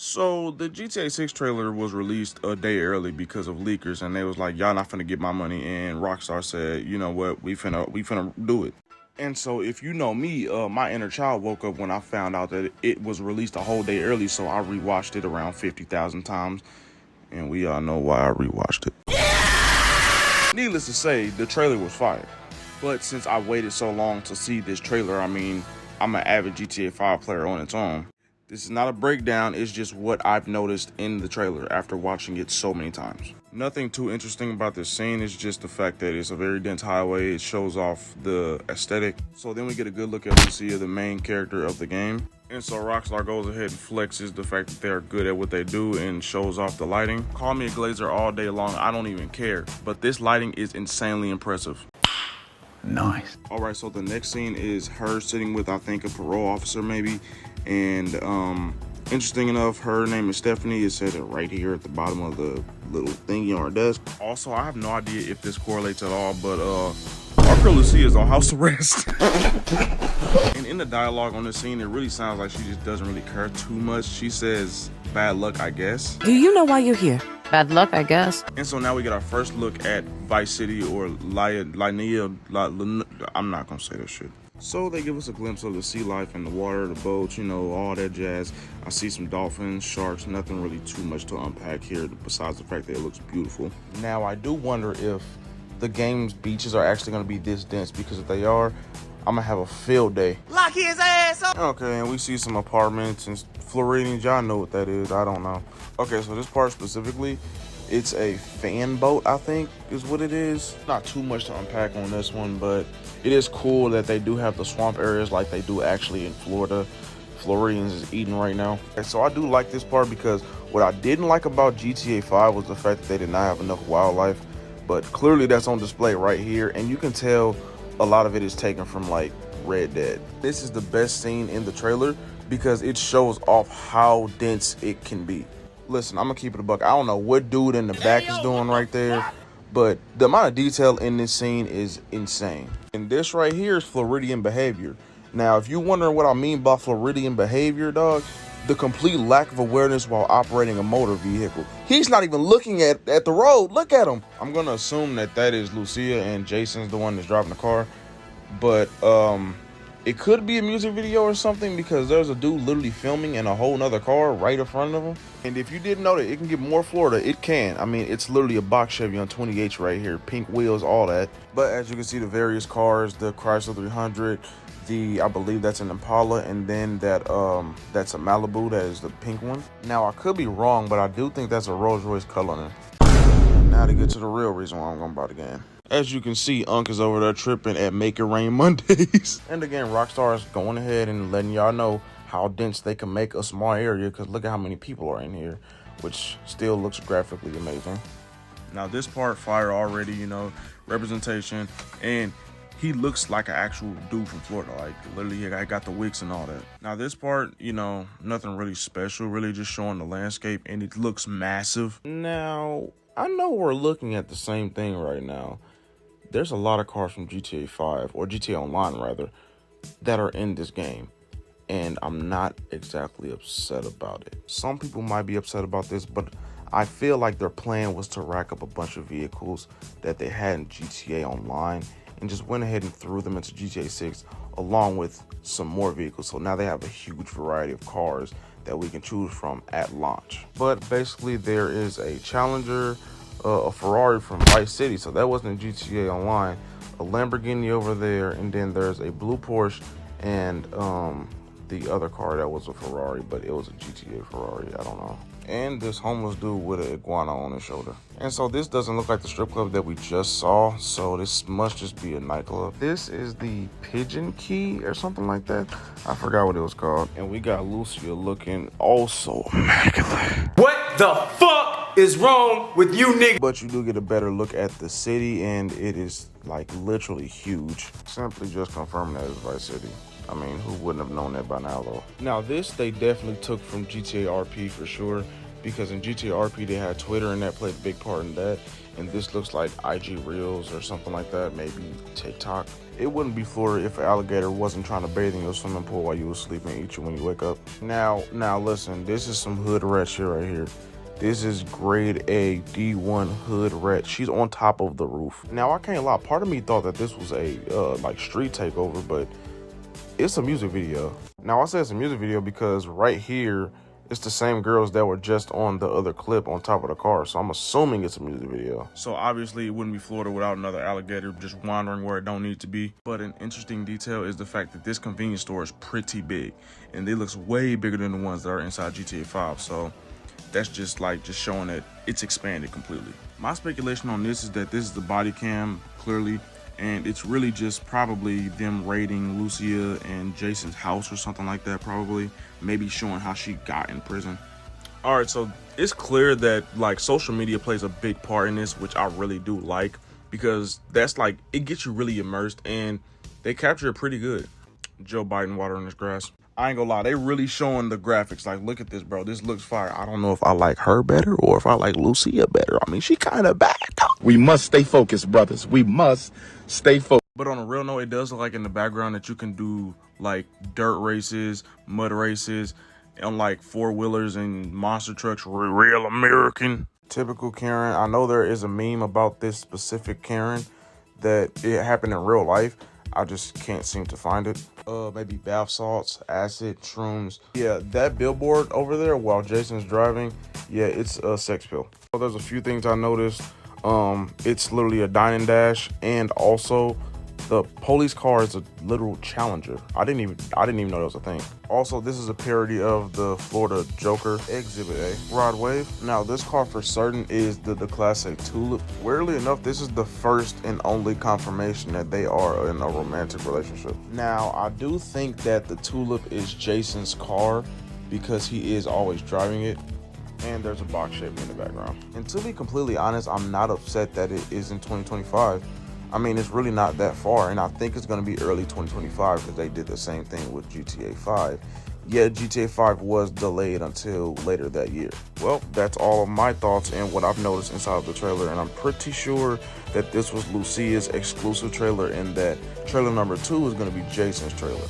So the GTA 6 trailer was released a day early because of leakers, and they was like, "Y'all not finna get my money." And Rockstar said, "You know what? We finna do it." And so, if you know me, my inner child woke up when I found out that it was released a whole day early. So I rewatched it around 50,000 times, and we all know why I rewatched it. Needless to say, the trailer was fire. But since I waited so long to see this trailer, I mean, I'm an avid GTA 5 player on its own. This is not a breakdown, it's just what I've noticed in the trailer after watching it so many times. Nothing too interesting about this scene, it's just the fact that it's a very dense highway, it shows off the aesthetic. So then we get a good look at Lucia, the main character of the game. And so Rockstar goes ahead and flexes the fact that they're good at what they do and shows off the lighting. Call me a glazer all day long, I don't even care. But this lighting is insanely impressive. Nice. All right, so the next scene is her sitting with, I think, a parole officer maybe. And interesting enough, her name is Stephanie. It says it right here at the bottom of the little thingy on her desk. Also, I have no idea if this correlates at all, but our girl Lucia is on house arrest. And in the dialogue on this scene, it really sounds like she just doesn't really care too much. She says, "Bad luck, I guess." Do you know why you're here? Bad luck, I guess. And so now we get our first look at Vice City, or Linea. I'm not gonna say that shit. So they give us a glimpse of the sea life and the water, the boats, you know, all that jazz. I see some dolphins, sharks, nothing really too much to unpack here besides the fact that it looks beautiful. Now I do wonder if the game's beaches are actually gonna be this dense, because if they are, I'm gonna have a field day. Lock his ass up! Okay, and we see some apartments and Floridians. Y'all know what that is. I don't know. Okay, so this part specifically, it's a fan boat, I think, is what it is. Not too much to unpack on this one, but it is cool that they do have the swamp areas like they do actually in Florida. Floridians is eating right now. And so I do like this part, because what I didn't like about GTA 5 was the fact that they did not have enough wildlife. But clearly that's on display right here, and you can tell a lot of it is taken from like Red Dead. This is the best scene in the trailer because it shows off how dense it can be. Listen, I'm gonna keep it a buck. I don't know what dude in the back is doing right there, but the amount of detail in this scene is insane. And this right here is Floridian behavior. Now, if you're wondering what I mean by Floridian behavior, dog, the complete lack of awareness while operating a motor vehicle. He's not even looking at the road. Look at him. I'm gonna assume that is Lucia and Jason's the one that's driving the car, but it could be a music video or something, because there's a dude literally filming in a whole nother car right in front of him. And if you didn't know that it can get more Florida, it can. I mean, it's literally a box Chevy on 20H right here, pink wheels, all that. But as you can see, the various cars, the Chrysler 300, I believe that's an Impala, and then that's a Malibu, that is the pink one. Now I could be wrong, but I do think that's a Rolls Royce Cullinan. Now to get to the real reason why I'm gonna buy the game. As you can see, Unc is over there tripping at Make It Rain Mondays. And again, Rockstar is going ahead and letting y'all know how dense they can make a small area, because look at how many people are in here, which still looks graphically amazing. Now this part, fire already, you know, representation, and he looks like an actual dude from Florida. Like, literally, I got the wigs and all that. Now, this part, you know, nothing really special, really just showing the landscape, and it looks massive. Now, I know we're looking at the same thing right now. There's a lot of cars from GTA 5, or GTA Online, rather, that are in this game, and I'm not exactly upset about it. Some people might be upset about this, but I feel like their plan was to rack up a bunch of vehicles that they had in GTA Online, and just went ahead and threw them into GTA 6 along with some more vehicles. So now they have a huge variety of cars that we can choose from at launch. But basically there is a Challenger, a Ferrari from Vice City, so that wasn't in GTA Online, a Lamborghini over there, and then there's a blue Porsche, and the other car that was a Ferrari, but it was a GTA Ferrari, I don't know. And this homeless dude with an iguana on his shoulder. And so this doesn't look like the strip club that we just saw, so this must just be a nightclub. This is the Pigeon Key or something like that. I forgot what it was called. And we got Lucia looking also immaculate. What the fuck is wrong with you niggas? But you do get a better look at the city, and it is like literally huge. Simply just confirming that it's Vice City. I mean, who wouldn't have known that by now, though? Now, this they definitely took from GTA RP for sure. because in GTA RP they had Twitter and that played a big part in that, and this looks like IG Reels or something like that, maybe TikTok. It wouldn't be Florida if an alligator wasn't trying to bathe in your swimming pool while you were sleeping and eat you when you wake up. Now listen, this is some hood rat shit right here. This is grade A D1 hood rat. She's on top of the roof. Now I can't lie, part of me thought that this was a like street takeover, but it's a music video. Now I say it's a music video because right here, it's the same girls that were just on the other clip on top of the car. So I'm assuming it's a music video. So obviously it wouldn't be Florida without another alligator just wandering where it don't need to be. But an interesting detail is the fact that this convenience store is pretty big, and it looks way bigger than the ones that are inside GTA 5. So that's just showing that it's expanded completely. My speculation on this is that this is the body cam, clearly, and it's really just probably them raiding Lucia and Jason's house or something like that, probably. Maybe showing how she got in prison. All right, so it's clear that like social media plays a big part in this, which I really do like, because that's like, it gets you really immersed, and they capture it pretty good. Joe Biden watering his grass. I ain't gonna lie, they really showing the graphics. Like, look at this, bro. This looks fire. I don't know if I like her better or if I like Lucia better. I mean, she kind of bad, though. We must stay focused, brothers. We must stay focused. But on a real note, it does look like in the background that you can do like dirt races, mud races, on like four-wheelers and monster trucks. Real American. Typical Karen. I know there is a meme about this specific Karen that it happened in real life. I just can't seem to find it. Maybe bath salts, acid, shrooms. Yeah, that billboard over there while Jason's driving, yeah, it's a sex pill. So there's a few things I noticed. It's literally a dine and dash, and also the police car is a literal Challenger. I didn't even know that was a thing. Also, this is a parody of the Florida Joker, Exhibit A, Rod Wave. Now, this car for certain is the classic Tulip. Weirdly enough, this is the first and only confirmation that they are in a romantic relationship. Now, I do think that the Tulip is Jason's car because he is always driving it. And there's a box shape in the background. And to be completely honest, I'm not upset that it is in 2025. I mean, it's really not that far, and I think it's going to be early 2025 because they did the same thing with GTA 5. Yet GTA 5 was delayed until later that year. Well, that's all of my thoughts and what I've noticed inside of the trailer, and I'm pretty sure that this was Lucia's exclusive trailer and that trailer number 2 is going to be Jason's trailer.